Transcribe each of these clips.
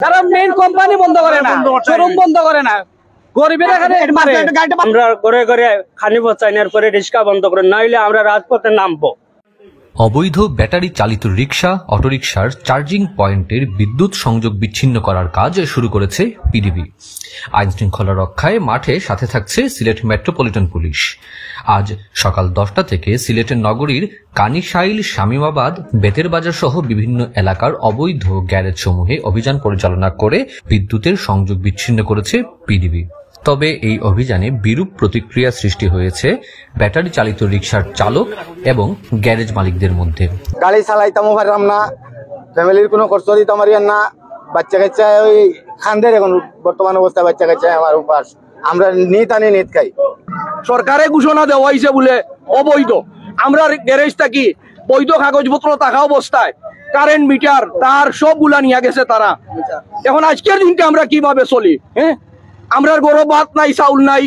কারণ main company বন্ধ করে না, শোরুম বন্ধ করে না, গরিবের এখানে আমরা ঘরে ঘরে খানি পচাইনার পরে রিক্সা বন্ধ করে, নইলে আমরা রাজপথে নামবো। অবৈধ ব্যাটারি চালিত রিক্সা, অটোরিকশার চার্জিং পয়েন্টের বিদ্যুৎ সংযোগ বিচ্ছিন্ন করার কাজ শুরু করেছে পিডিবি। আইন শৃঙ্খলা রক্ষায় মাঠে সাথে থাকছে সিলেট মেট্রোপলিটন পুলিশ। আজ সকাল 10টা থেকে সিলেটের নগরীর কানিশাইল, শামীমাবাদ, বেতের বাজার সহ বিভিন্ন এলাকার অবৈধ গ্যারেজ সমূহে অভিযান পরিচালনা করে বিদ্যুতের সংযোগ বিচ্ছিন্ন করেছে পিডিবি। তবে এই অভিযানে বিরূপ প্রতিক্রিয়া সৃষ্টি হয়েছে ব্যাটারি চালিত রিকশার চালক এবং গ্যারেজ মালিকদের মধ্যে। গাড়ি চালাইতাম পারলাম না, ফ্যামিলির কোনো খরচ দিতাম পারি না, বাচ্চা কাচ্চা ওই খান্দের এখন বর্তমান অবস্থায় বাচ্চা কাচ্চা আমার উপাস, আমরা নিত আনি নিত খাই। সরকারে ঘোষণা দেওয়া হয়েছে বলে অবৈধ, আমরা গ্যারেজ থাকি বৈধ কাগজপত্র থাকা অবস্থায় কারেন্ট মিটার তার সবগুলা নিয়ে গেছে তারা। এখন আজকের দিনটা আমরা কিভাবে চলি? হ্যাঁ, আমরা গরো ভাত নাই, চাউল নাই,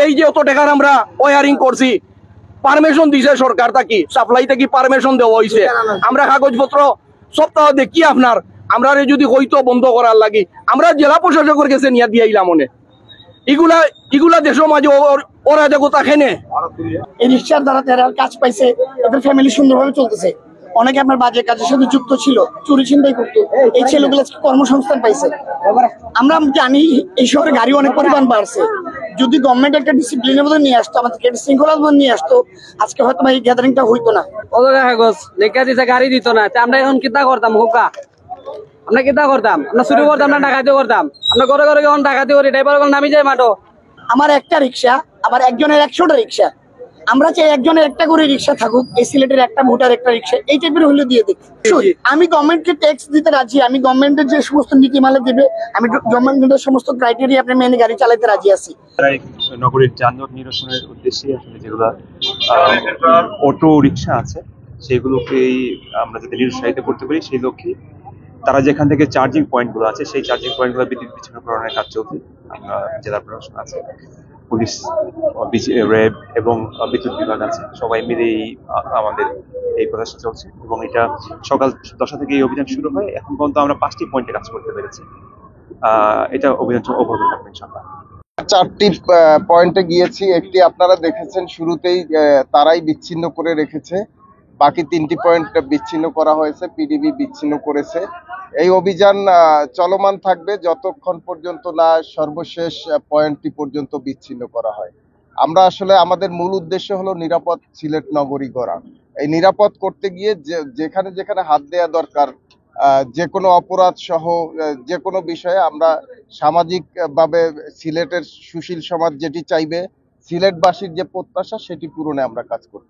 এই যে অত টাকার আমরা ওয়ারিং করছি, পারমিশন দিছে সরকার থাকি, সাপ্লাই থেকে পারমিশন দেওয়া হয়েছে, আমরা কাগজপত্র সপ্তাহ দেখি আপনার, আমরা যদি হইতো বন্ধ করার লাগি আমরা জেলা প্রশাসকের কাছে নিয়ে দিয়ে আইলাম। মনে এগুলা দেশের মাঝে ওরা দেখো তাকেনে এই রিক্সার দ্বারা তারা কাজ পাইছে, এদের ফ্যামিলি সুন্দরভাবে চলতেছে। অনেকে আপনার বাজে কাজের সাথে যুক্ত ছিল, চুরি ছিনতাই করতো, এই ছেলেগুলো কর্মসংস্থান পাইছে। আমরা জানি এই শহরে গাড়ি অনেক পরিমাণ বাড়ছে, যদি গভর্নমেন্ট একটা ডিসিপ্লিনের মধ্যে নিয়ে আসতো, আমাদেরকে একটা শৃঙ্খলার মধ্যে নিয়ে আসতো, আজকে হয়তো এই গ্যাদারিংটা হইতো না। কাগজ লেখা দিছে, গাড়ি দিত না, আমরা এখন কিতা করতাম? হোকা আমরা কিতা করতাম? আমরা শুরু করতাম না, ডাকাতি করতাম, আমরা ঘরে ঘরে যখন ডাকাতি করি ড্রাইভার নামি যায় মাঠো। আমার একটা রিক্সা, আবার একজনের 100টা রিক্সা, আমরা চাই একজনের একটা করে রিক্সা থাকুক, এই সিলেটের একটা ভোটার একটা রিক্সা, এই টাইপের হলে দিয়ে দিই। আমি গভর্নমেন্টকে ট্যাক্স দিতে রাজি, আমি গভর্নমেন্টের যে সমস্ত নীতিমালা দেবে, আমি গভর্নমেন্টের সমস্ত ক্রাইটেরিয়া আপনি মেনে গাড়ি চালাতে রাজি আছি। নগরীর যানজট নিরসনের উদ্দেশ্যে আসলে যেগুলো অটো রিক্সা আছে সেগুলোকেই আমরা যদি নিরুৎসাহিত করতে পারি, সেই লক্ষ্যে তারা যেখান থেকে চার্জিং পয়েন্টগুলো আছে সেই চার্জিং পয়েন্টগুলো বিদ্যুৎ বিচ্ছিন্নকরণের কাজ চলছে। আমরা জেলা প্রশাসন আছে, পুলিশ, র্যাব এবং বিদ্যুৎ বিভাগ আছে, সবাই মিলেই আমাদের এই প্রচেষ্টা চলছে এবং এটা সকাল 10টা থেকে এই অভিযান শুরু হয়। এখন পর্যন্ত আমরা 5টি পয়েন্টে কাজ করতে পেরেছি। এটা অভিযান অব্যাহত থাকবে ইনশাআল্লাহ। 4টি পয়েন্টে গিয়েছি, একটি আপনারা দেখেছেন শুরুতেই তারাই বিচ্ছিন্ন করে রেখেছে, বাকি 3টি পয়েন্ট বিচ্ছিন্ন করা হয়েছে, পিডিবি বিচ্ছিন্ন করেছে। এই অভিযান চলমান থাকবে যতক্ষণ পর্যন্ত না সর্বশেষ পয়েন্টটি পর্যন্ত বিচ্ছিন্ন করা হয়। আমরা আসলে আমাদের মূল উদ্দেশ্য হলো নিরাপদ সিলেট নগরী গড়া। এই নিরাপদ করতে গিয়ে যেখানে যেখানে হাত দেওয়া দরকার, যে কোনো অপরাধ সহ যে কোনো বিষয়ে আমরা সামাজিকভাবে সিলেটের সুশীল সমাজ যেটি চাইবে, সিলেটবাসীর যে প্রত্যাশা সেটি পূরণে আমরা কাজ করব।